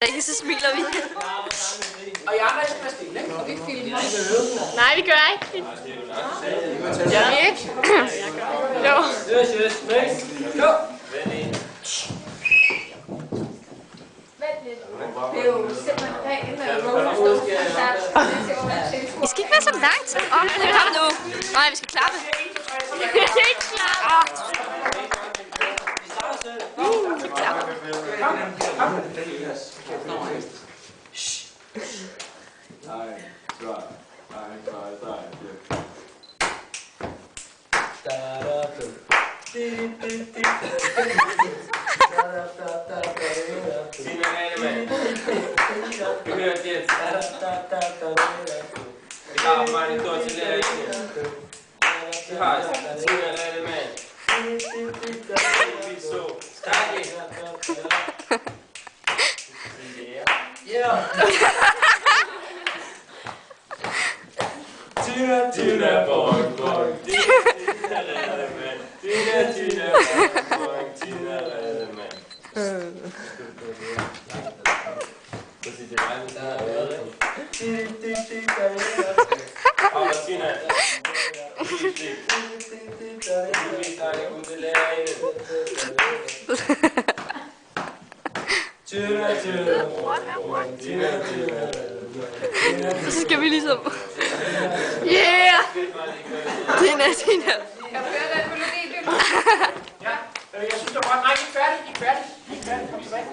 Ikke, så smiler vi. Og I andre er stille, ikke? Og vi filmer. Nej, vi gør ikke. Gør vi ikke? Jo. Jo. Det er jo simpelthen rent Rolling Stones-koncert. Vi skal ikke være så lang tid om. Det er nu. Nej, vi skal klappe. Vi skal ikke klappe. Vi klapper. Tina Allemann. Vi hører det. Vi har mange tortillere i. Vi har Tina Allemann. Vi så stærke. Tina boing boing. Tina Allemann. Tina boing. Tina Allemann. Così ti vai a Tina. Så skal vi ligesom... Yeah! Tina. Jeg hører den melodi, det Ja, jeg synes, det var godt. Nej, I er færdige. Kom tilbage.